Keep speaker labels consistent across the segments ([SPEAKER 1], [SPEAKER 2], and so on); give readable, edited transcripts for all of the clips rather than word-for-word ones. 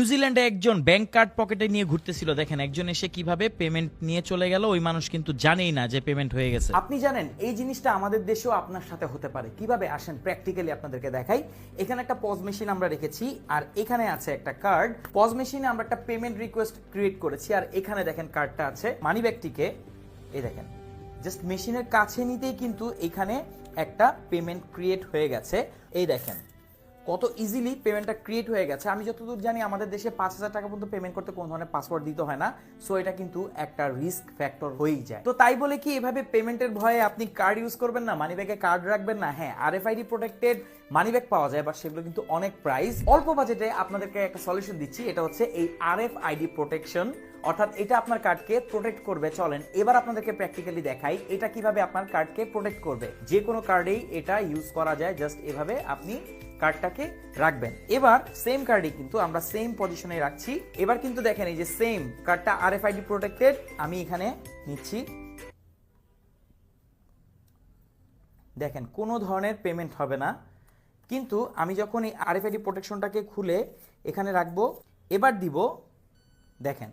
[SPEAKER 1] নিউজিল্যান্ডে একজন bank card পকেটে নিয়ে ঘুরতেছিল, দেখেন একজন এসে কিভাবে পেমেন্ট নিয়ে চলে গেল, ওই মানুষ কিন্তু জানেই না যে পেমেন্ট হয়ে গেছে।
[SPEAKER 2] আপনি জানেন এই জিনিসটা আমাদের দেশেও আপনার সাথে হতে পারে। কিভাবে আসেন প্র্যাকটিক্যালি আপনাদেরকে দেখাই। এখানে একটা পজ মেশিন আমরা রেখেছি আর এখানে আছে একটা কার্ড। পজ মেশিনে আমরা একটা পেমেন্ট রিকোয়েস্ট ক্রিয়েট করেছি আর এখানে দেখেন কার্ডটা আছে। মানি ব্যাগটিকে এই দেখেন জাস্ট মেশিনের কাছে নিতেই কিন্তু এখানে একটা পেমেন্ট ক্রিয়েট হয়ে গেছে। এই দেখেন কত ইজিলি পেমেন্টটা ক্রিয়েট হয়ে গেছে। আমি যতদূর জানি আমাদের দেশে 5,000 টাকা পর্যন্ত পেমেন্ট করতে কোনো ধরনের পাসওয়ার্ড দিতে হয় না। সো এটা কিন্তু একটা রিস্ক ফ্যাক্টর হয়েই যায়। তো তাই বলে কি এভাবে পেমেন্টের ভয়ে আপনি কার্ড ইউজ করবেন না, মানি ব্যাগে কার্ড রাখবেন না? হ্যাঁ, আরএফআইডি প্রোটেক্টেড মানি ব্যাগ পাওয়া যায়, বাট সেগুলো কিন্তু অনেক প্রাইস। অল্প বাজেটে আপনাদেরকে একটা সলিউশন দিচ্ছি, এটা হচ্ছে এই আরএফআইডি প্রোটেকশন। অর্থাৎ এটা আপনার কার্ডকে প্রোটেক্ট করবে। চলেন এবার আপনাদেরকে প্র্যাকটিক্যালি দেখাই এটা কিভাবে আপনার কার্ডকে প্রোটেক্ট করবে। যে কোনো কার্ডেই এটা ইউজ করা যায়। জাস্ট এভাবে আপনি কার্ডটাকে রাখবেন। এবার সেম কার্ডই কিন্তু আমরা সেম পজিশনে রাখছি। এবার কিন্তু দেখেন এই যে সেম কার্ডটা আরএফআইডি প্রোটেক্টেড, আমি এখানে নিচ্ছি। দেখেন কোনো ধরনের পেমেন্ট হবে না, কিন্তু আমি যখন এই আরএফআইডি প্রোটেকশনটাকে খুলে এখানে রাখবো, এবার দিব, দেখেন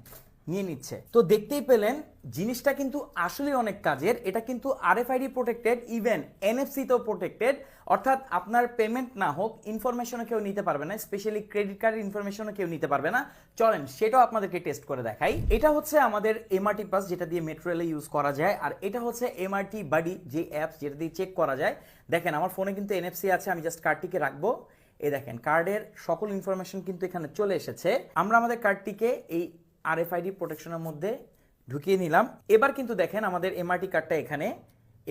[SPEAKER 2] নিয়ে নিচ্ছে। তো দেখতেই পেলেন জিনিসটা কিন্তু আসলে অনেক কাজের। এটা কিন্তু আরএফআইডি প্রোটেক্টেড, ইভেন এনএফসি তেও প্রোটেক্টেড। অর্থাৎ আপনার পেমেন্ট না হোক, ইনফরমেশনও কেউ নিতে পারবে না, স্পেশালি ক্রেডিট কার্ডের ইনফরমেশনও কেউ নিতে পারবে না। চলেন সেটাও আপনাদেরকে টেস্ট করে দেখাই। এটা হচ্ছে আমাদের এমআরটি পাস, যেটা দিয়ে মেট্রো রেলে ইউজ করা যায়। আর এটা হচ্ছে এমআরটি বাডি, যে অ্যাপস যেটা দিয়ে চেক করা যায়। দেখেন আমার ফোনে কিন্তু এনএফসি আছে, আমি জাস্ট কার্ডটিকে রাখবো। এই দেখেন কার্ডের সকল ইনফরমেশন কিন্তু এখানে চলে এসেছে। আমরা আমাদের কার্ডটিকে এই আরএফআইডি প্রোটেকশনের মধ্যে ঢুকিয়ে নিলাম। এবার কিন্তু দেখেন আমাদের এমআরটি কার্ডটা এখানে।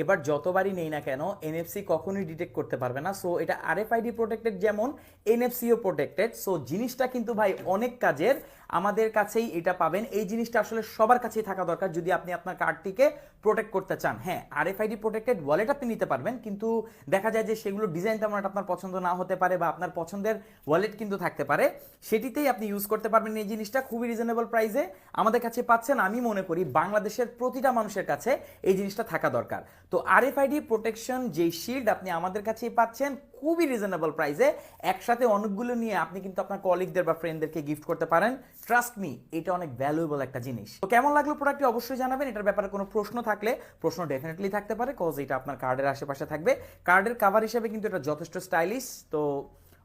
[SPEAKER 2] এবার যতবারই নেই না কেন এনএফসি কখনোই ডিটেক্ট করতে পারবে না। সো এটা আরএফআইডি প্রোটেক্টেড, যেমন এনএফসিও প্রোটেক্টেড। সো জিনিসটা কিন্তু ভাই অনেক কাজের। আমাদের কাছেই এটা পাবেন। এই জিনিসটা আসলে সবার কাছেই থাকা দরকার যদি আপনি আপনার কার্ডটিকে প্রোটেক্ট করতে চান। হ্যাঁ, আরএফআইডি প্রোটেক্টেড ওয়ালেট আপনি নিতে পারবেন, কিন্তু দেখা যায় যে সেগুলো ডিজাইন তেমন একটা আপনার পছন্দ না হতে পারে, বা আপনার পছন্দের ওয়ালেট কিন্তু থাকতে পারে, সেটিতেই আপনি ইউজ করতে পারবেন। এই জিনিসটা খুবই রিজনেবল প্রাইসে আমাদের কাছে পাচ্ছেন। আমি মনে করি বাংলাদেশের প্রতিটা মানুষের কাছে এই জিনিসটা থাকা দরকার। তো আরএফআইডি প্রোটেকশন যেই শিল্ড আপনি আমাদের কাছেই পাচ্ছেন খুবই রিজনেবল প্রাইসে। একসাথে অনেকগুলো নিয়ে আপনি কিন্তু আপনার কলিগদের বা ফ্রেন্ডদেরকে গিফট করতে পারেন। ট্রাস্ট মি, এটা অনেক ভ্যালুয়েবল একটা জিনিস। তো কেমন লাগলো প্রোডাক্টটি অবশ্যই জানাবেন। এটার ব্যাপারে কোনো প্রশ্ন থাকলে প্রশ্ন ডেফিনেটলি থাকতে পারে, কজ এটা আপনার কার্ডের আশেপাশে থাকবে। কার্ডের কাভার হিসেবে কিন্তু এটা যথেষ্ট স্টাইলিশ। তো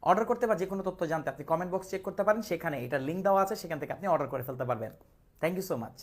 [SPEAKER 2] অর্ডার করতে বা যে কোনো তথ্য জানতে আপনি কমেন্ট বক্স চেক করতে পারেন, সেখানে এটার লিঙ্ক দেওয়া আছে, সেখান থেকে আপনি অর্ডার করে ফেলতে পারবেন। Thank you so much.